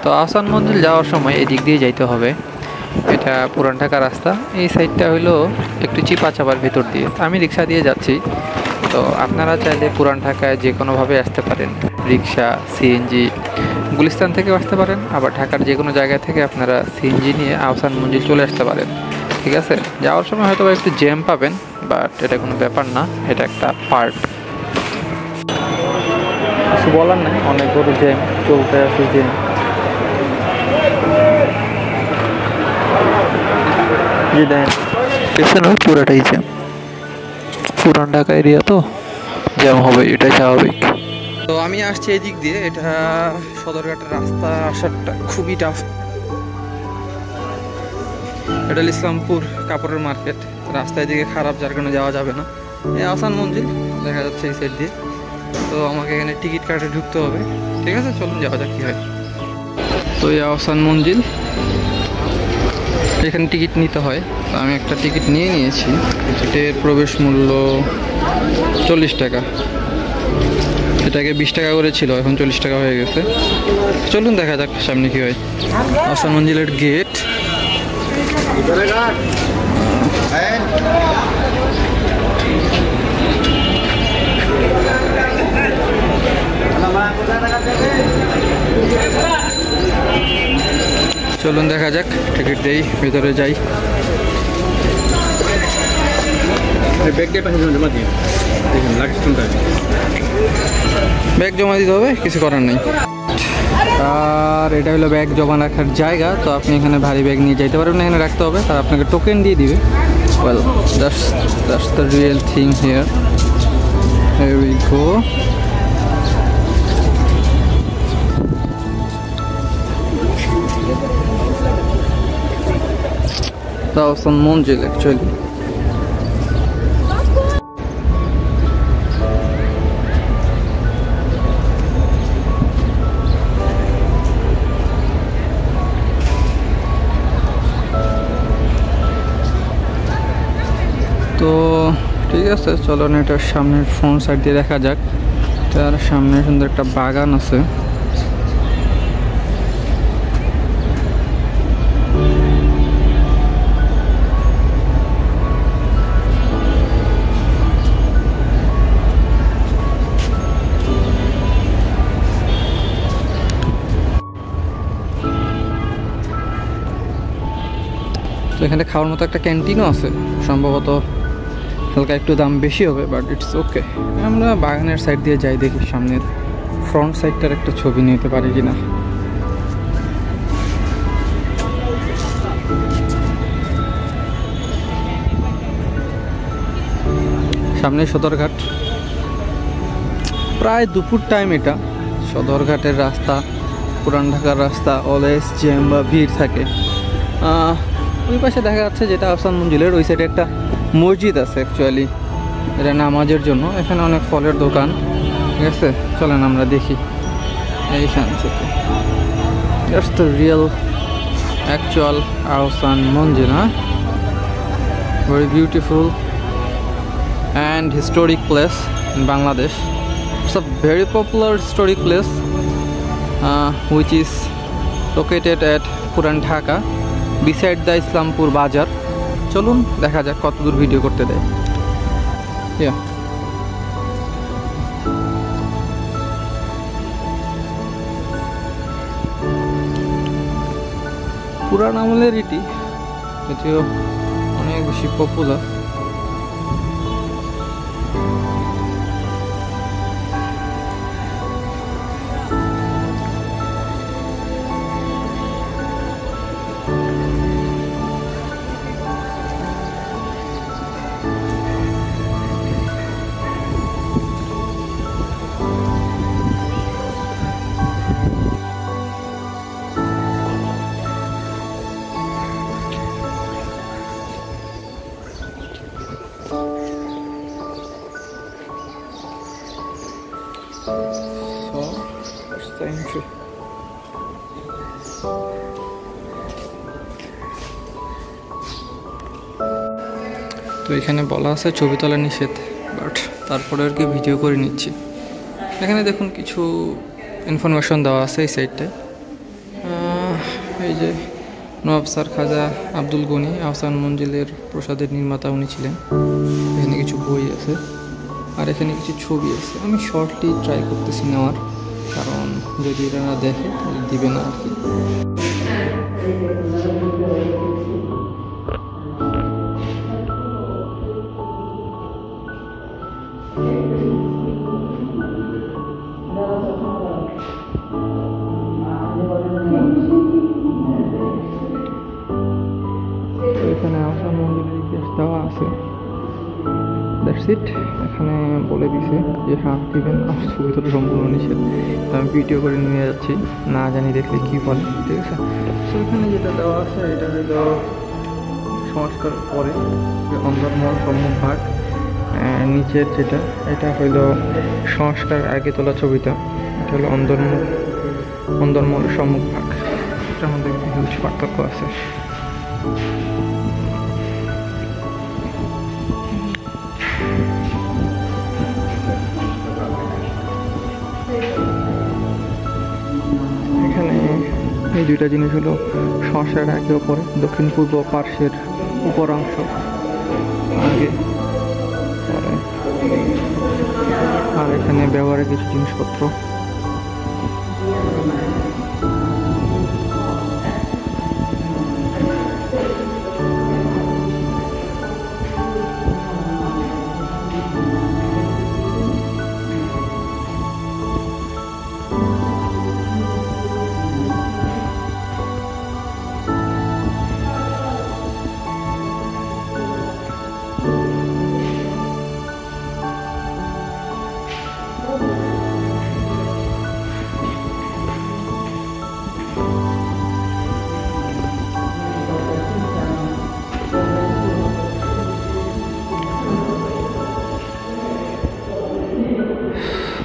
তো আহসান মঞ্জিল যাওয়ার সময় এদিক দিয়ে যাইতে হবে। এটা পুরান ঢাকা রাস্তা, এই সাইডটা হইলো একটু চিপা চাপার ভেতর দিয়ে। আমি রিক্সা দিয়ে যাচ্ছি, তো আপনারা চাইলে পুরান ঢাকায় যে কোনোভাবে আসতে পারেন। রিক্সা, সিএনজি, গুলিস্তান থেকে আসতে পারেন, আবার ঢাকার যে কোনো জায়গা থেকে আপনারা সিএনজি নিয়ে আহসান মঞ্জিল চলে আসতে পারেন। ঠিক আছে, যাওয়ার সময় হয়তো একটু জ্যাম পাবেন, বাট এটা কোনো ব্যাপার না, এটা একটা পার্ট। কিছু বলার নাই, অনেক বড় জ্যাম চলতে আছে। জ্যাম পুরাটাই জ্যাম, পুরান ঢাকা এরিয়া তো জ্যাম হবে, এটাই স্বাভাবিক। তো আমি আসছি এই দিক দিয়ে, এটা সদরঘাটের রাস্তা আসারটা খুবই টাফ। এটা ইসলামপুর কাপড়ের মার্কেট, রাস্তায় দিকে খারাপ, যার কারণে যাওয়া যাবে না। এই আহসান মঞ্জিল দেখা যাচ্ছে এই সাইড দিয়ে, তো আমাকে এখানে টিকিট কাটে ঢুকতে হবে। ঠিক আছে, চলুন যাওয়া যাক কী হয়। তো এই আহসান মঞ্জিল, এখানে টিকিট নিতে হয়, তো আমি একটা টিকিট নিয়ে নিয়েছি। টিকিটের প্রবেশ মূল্য 40 টাকা। এটাকে 20 টাকা করে ছিল, এখন 40 টাকা হয়ে গেছে। চলুন দেখা যাক সামনে কি হয়। আহসান মঞ্জিলের গেট। চলুন দেখা যাক, টিকিট দেই, ভেতরে যাই। ব্যাগ জমা দিতে হবে, কিছু করার নেই। আর এটা হলো ব্যাগ জমা রাখার জায়গা, তো আপনি এখানে ভারী ব্যাগ নিয়ে যেতে পারবেন, এখানে রাখতে হবে, আর আপনাকে টোকেন দিয়ে দিবে। Well, that's the real thing here. Here we go. Ahsan Manzil actually. তো ঠিক আছে, চলুন এটার সামনের ফ্রন্ট সাইড দিয়ে দেখা যাক। তার সামনে সুন্দর একটা বাগান আছে। তো এখানে খাওয়ার মতো একটা ক্যান্টিনও আছে, সম্ভবত হালকা একটু দাম বেশি হবে, বাট ইটস ওকে। আমরা বাগানের সাইড দিয়ে যাই, দেখি সামনের ফ্রন্ট সাইডটার একটা ছবি নিতে পারি কিনা। সামনে সদরঘাট, প্রায় দুপুর টাইম। এটা সদরঘাটের রাস্তা, পুরান ঢাকার রাস্তা, অলওয়েজ জ্যাম বা ভিড় থাকে। ওই পাশে দেখা যাচ্ছে যেটা আহসান মঞ্জিলের ওই সাইডে একটা মসজিদ আছে অ্যাকচুয়ালি, এটা নামাজের জন্য। এখানে অনেক ফলের দোকান। ঠিক আছে, চলেন আমরা দেখি এইখান থেকে। That's the real actual Ahsan Manzil. হ্যাঁ, very beautiful and historic place in Bangladesh. It's a very popular historic place which is located at পুরান ঢাকা beside the ইসলামপুর বাজার। চলুন দেখা যাক কত দূর ভিডিও করতে দেয়। পুরান আমলের এটি, যদিও অনেক বেশি পপুলার। entry. তো এখানে বলা আছে ছবি তোলা নিষেধ, বাট তারপরে আর কি ভিডিও করে নিচ্ছি। এখানে দেখুন কিছু ইনফরমেশন দেওয়া আছে এই সাইডটায়। এই যে নওয়াব স্যার খাজা আব্দুল গনি আহসান মঞ্জিলের প্রসাদের নির্মাতা উনি ছিলেন। এখানে কিছু বই আছে আর এখানে কিছু ছবি আছে। আমি শর্টলি ট্রাই করতেছি নেওয়ার, কারণ যদি এরা না দেখে তাহলে দিবে না আর কি। এখানে আহসান মঞ্জিলের ইতিহাস দেওয়া আছে, দ্যাটস ইট। এখানে বলে দিছে যে হাত দিবেন, আমার ছবি তোলা সম্পূর্ণ নিষেধ। আমি ভিডিও করে নিয়ে যাচ্ছি, না জানি দেখলে কী বলে, ঠিক আছে। তো এখানে যেটা দেওয়া আছে এটা হলো সংস্কার পরে অন্দরমহল সম্মুখভাগ, নিচের যেটা এটা হইল সংস্কার আগে তোলা ছবিটা, এটা হলো অন্দরমহলের সম্মুখভাগ। এটার মধ্যে হিউজ পার্থক্য আছে। এখানে এই দুইটা জিনিস হলো সংস্কার আগে ও পরে, দক্ষিণ পূর্ব পার্শ্বের উপরাংশ আগে পরে, আর এখানে ব্যবহারের কিছু জিনিসপত্র।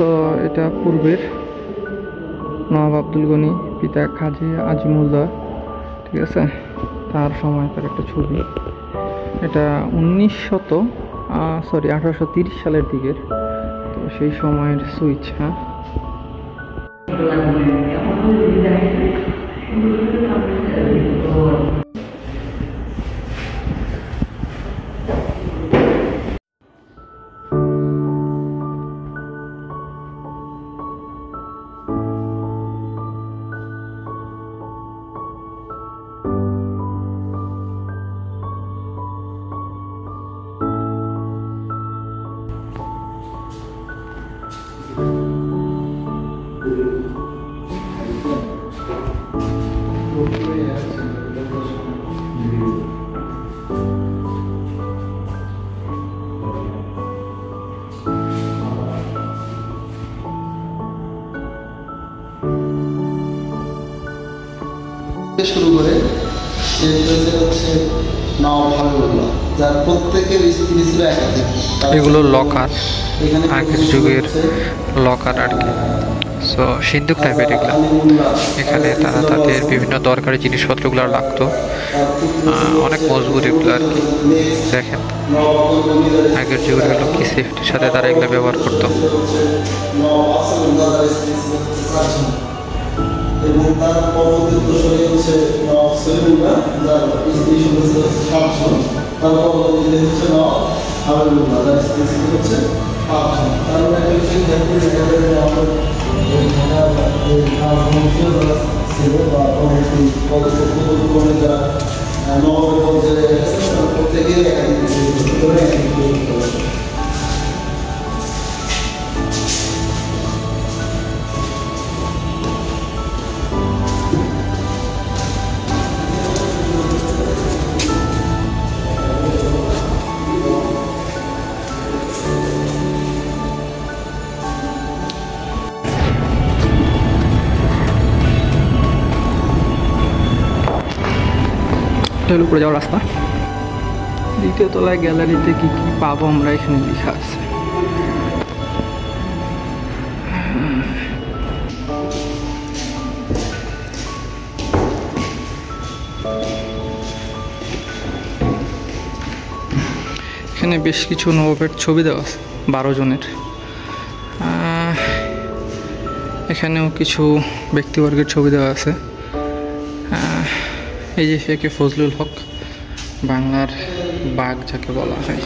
তো এটা পূর্বের নওয়াব আব্দুল গনি পিতা খাজী আজিমুল্লাহ, ঠিক আছে, তার সময়কার একটা ছবি। এটা 1830 সালের দিকের, তো সেই সময়ের সুইচ। হ্যাঁ, শুরু করে হচ্ছে নওয়াব হাবিবুল্লাহ, যার প্রত্যেকের স্ত্রী ছিল একাধিক। এগুলো লকার, আগের যুগের লকার আর কি। সো সিন্ধুক টাইপের এগুলো। এখানে তারা তাদের বিভিন্ন দরকারি জিনিসপত্রগুলো রাখতো, অনেক মজবুত এগুলো আর কি। দেখেন আগের যুগের হলো কি সেফটির সাথে তারা এগুলো ব্যবহার করতো। এবং তার পরবর্তী উত্তরসূরি হচ্ছে নওয়াব সলিমুল্লাহ, যার স্ত্রী সদস্য 7 জন। তার পরবর্তীতে হচ্ছে নওয়াব হাবিবুল্লাহ, যার স্ত্রী হচ্ছে 5 জন। তার একটা বিষয় দেখতে দেখা যায় যে আমাদের ছিল বা পরবর্তী পদক্রমে যারা নওয়াবের পর্যায়ে প্রত্যেকেই একাধিক উপরে যাওয়ার রাস্তা। দ্বিতীয় তলায় গ্যালারিতে কি কি পাবো আমরা এখানে লেখা আছে। এখানে বেশ কিছু নবাবের ছবি দেওয়া আছে, 12 জনের। এখানেও কিছু ব্যক্তিবর্গের ছবি দেওয়া আছে। এই যে শেখ ফজলুল হক, বাংলার বাঘ যাকে বলা হয়।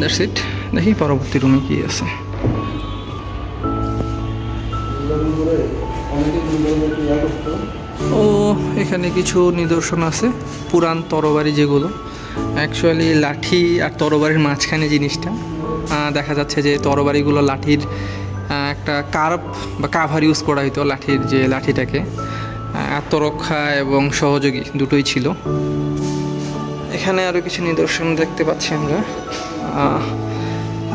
That's it. দেখি পরবর্তী রুমে কি আছে। ও এখানে কিছু নিদর্শন আছে, পুরান তরবারি যেগুলো অ্যাকচুয়ালি লাঠি আর তরবারির মাঝখানে জিনিসটা দেখা যাচ্ছে যে তরবারিগুলো লাঠির একটা কার্ভ বা কাভার ইউজ করা হতো, লাঠির যে লাঠিটাকে আত্মরক্ষা এবং সহযোগী দুটোই ছিল। এখানে আরও কিছু নিদর্শন দেখতে পাচ্ছি আমরা।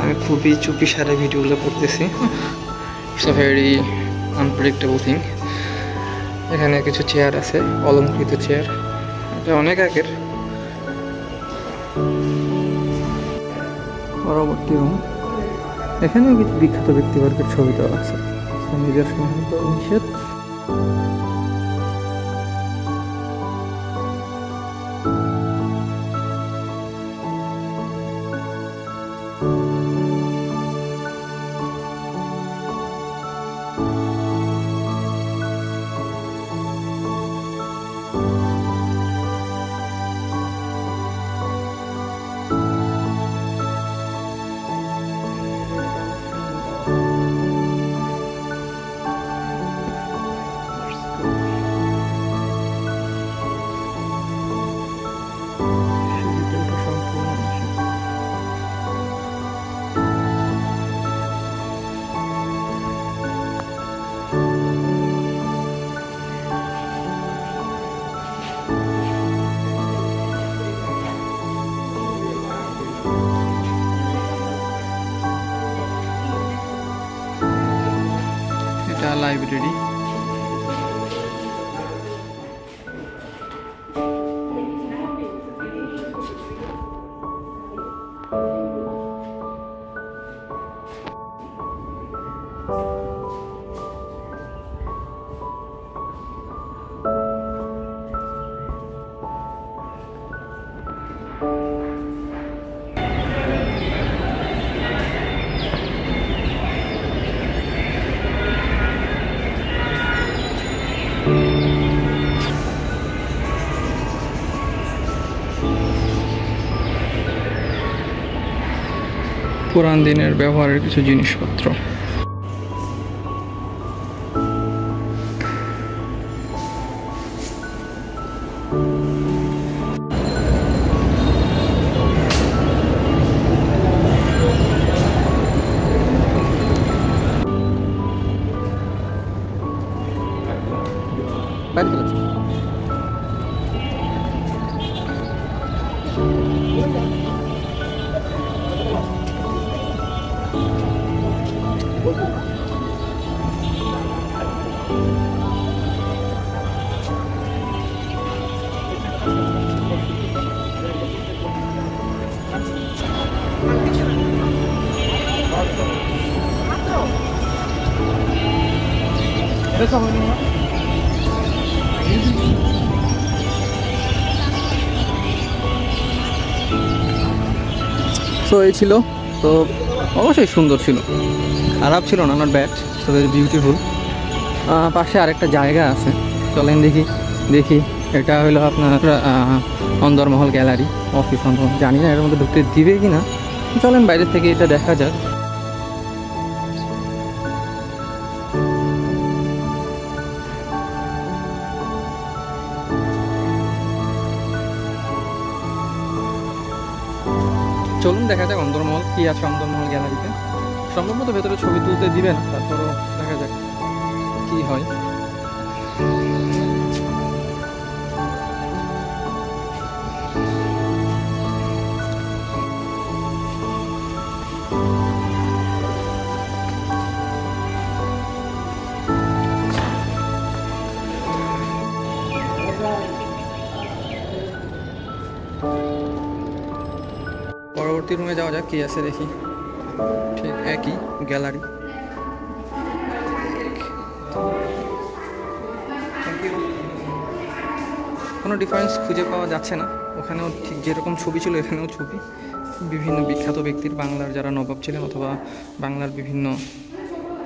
আমি খুবই চুপিসারে ভিডিওগুলো করতেছি, it's a very unpredictable thing. এখানে কিছু চেয়ার আছে, অলঙ্কৃত চেয়ার, এটা অনেক আগের। পরবর্তী রুম, এখানেও কিছু বিখ্যাত ব্যক্তিবর্গের ছবি দেওয়া আছে। নিদর্শন নিষেধ। লাইব্রেরি। পুরান দিনের ব্যবহারের কিছু জিনিসপত্র। তো এই ছিল, তো অবশ্যই সুন্দর ছিল, খারাপ ছিল না, not bad, so very beautiful. পাশে আরেকটা জায়গা আছে, চলেন দেখি। এটা হলো আপনার অন্দরমহল গ্যালারি, অফিস অন্দরমহল, জানি না এর মধ্যে ঢুকতে দিবে কি না, চলেন বাইরে থেকে এটা দেখা যাক। চলুন দেখা যাক অন্দরমহল কি আছে অন্দরমহল গ্যালারিতে। সম্ভবত ভেতরে ছবি তুলতে দিবে না, তারপরও দেখা যাক কি হয়। পরবর্তী রুমে যাওয়া যাক কি আছে দেখি। ঠিক একই গ্যালারি। কোনো ডিফারেন্স খুঁজে পাওয়া যাচ্ছে না। ওখানেও ঠিক যেরকম ছবি ছিল এখানেও ছবি, বিভিন্ন বিখ্যাত ব্যক্তির, বাংলার যারা নবাব ছিলেন অথবা বাংলার বিভিন্ন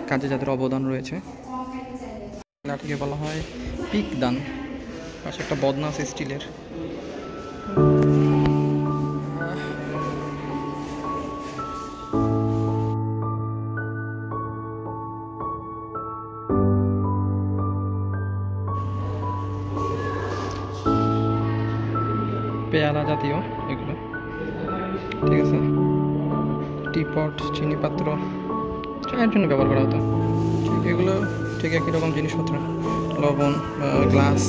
কাজে যাদের অবদান রয়েছে। এটাকে বলা হয় পিকদান। পাশে একটা বদনা আছে স্টিলের। পেয়ালা জাতীয় এগুলো, ঠিক আছে। টিপট, চিনি পাত্র, চায়ের জন্য ব্যবহার করা হতো। ঠিক এগুলো ঠিক একই রকম জিনিসপত্র, লবণ, গ্লাস,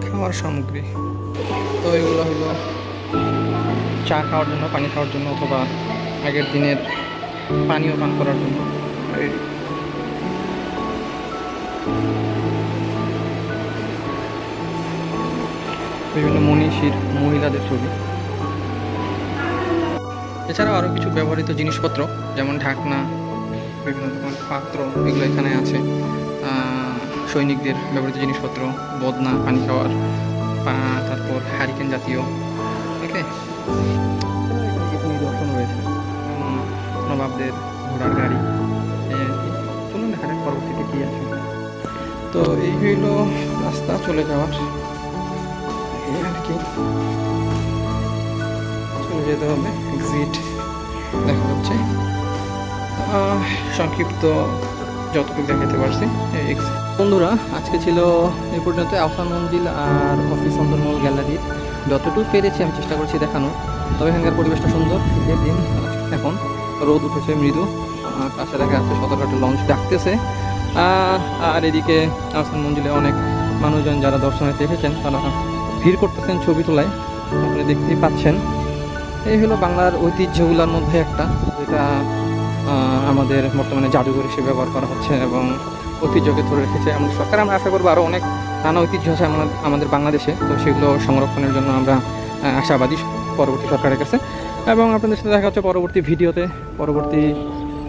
খাওয়ার সামগ্রী। তো এগুলো হলো চা খাওয়ার জন্য, পানি খাওয়ার জন্য, অথবা আগের দিনের পানীয় পান করার জন্য। বিভিন্ন মনীষীর মহিলাদের ছবি। এছাড়াও আরও কিছু ব্যবহৃত জিনিসপত্র যেমন ঢাকনা, বিভিন্ন ধরনের পাত্র, এগুলো এখানে আছে। সৈনিকদের ব্যবহৃত জিনিসপত্র, বদনা, পানি খাওয়ার, তারপর হারিকেন জাতীয়। ওকে, কিছু নিদর্শন রয়েছে, নবাবদের ঘোড়ার গাড়ি। চলুন দেখা যাক পরবর্তীতে কী আছে। তো এই হইল রাস্তা চলে যাওয়ার, এই আর কি। চলে যেতে হবে, এক্সিট দেখা যাচ্ছে। সংক্ষিপ্ত যতটুকু দেখাতে পারছি। বন্ধুরা, আজকে ছিল এই পর্যন্ত আহসান মঞ্জিল আর অফিস অন্দরমহল গ্যালারির যতটুকু পেরেছি আমি চেষ্টা করছি দেখানো। তবে এখানকার পরিবেশটা সুন্দর, শীতের দিন, এখন রোদ উঠেছে মৃদু। পাশে দেখা যাচ্ছে সদরঘাটের লঞ্চ ডাকতেছে। আর এদিকে আহসান মঞ্জিলে অনেক মানুষজন যারা দর্শনার্থী এসেছেন তারা ভিড় করতেছেন ছবি তোলায়, আপনি দেখতেই পাচ্ছেন। এই হলো বাংলার ঐতিহ্যগুলোর মধ্যে একটা, যেটা আমাদের বর্তমানে জাদুঘর হিসেবে ব্যবহার করা হচ্ছে এবং ঐতিহ্যকে ধরে রেখেছে এমন সরকার। আমরা আশা করবো আরও অনেক নানা ঐতিহ্য আছে আমাদের বাংলাদেশে, তো সেগুলো সংরক্ষণের জন্য আমরা আশাবাদী পরবর্তী সরকারের কাছে। এবং আপনাদের সাথে দেখা হচ্ছে পরবর্তী ভিডিওতে, পরবর্তী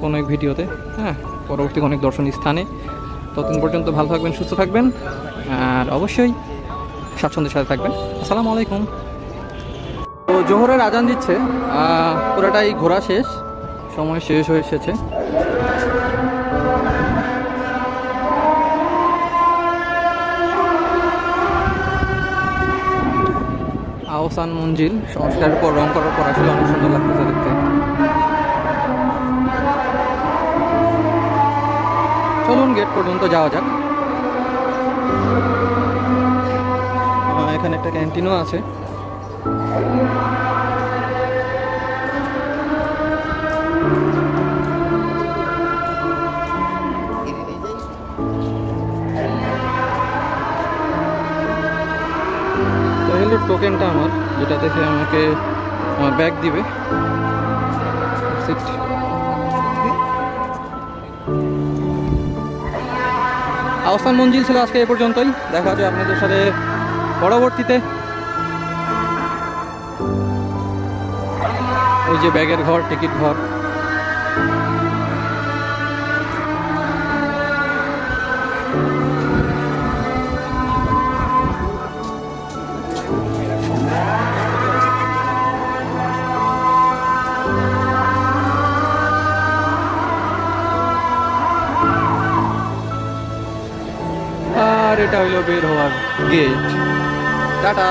কোনো এক ভিডিওতে, পরবর্তী অনেক দর্শনীয় স্থানে। ততদিন পর্যন্ত ভালো থাকবেন, সুস্থ থাকবেন, আর অবশ্যই স্বাচ্ছন্দ্যের সাথে থাকবেন। আসসালামু আলাইকুম। তো জোহরের আজান দিচ্ছে, পুরোটাই ঘোরা শেষ, সময় শেষ হয়ে এসেছে। আহসান মঞ্জিল সংস্কারের পর রং করার পর আসলে অনেক সুন্দর লাগতেছে দেখতে। চলুন গেট পর্যন্ত যাওয়া যাক। এখানে একটা ক্যান্টিনও আছে। তো এই হলো টোকেনটা আমার, যেটা দেখে আমাকে আমার ব্যাগ দিবে। আহসান মঞ্জিল ছিল আজকে এ পর্যন্তই। দেখা যায় আপনাদের সাথে পরবর্তীতে। ওই যে ব্যাগের ঘর, টিকিট ঘর। আর এটা হইলো বের হওয়ার গেট। টাটা।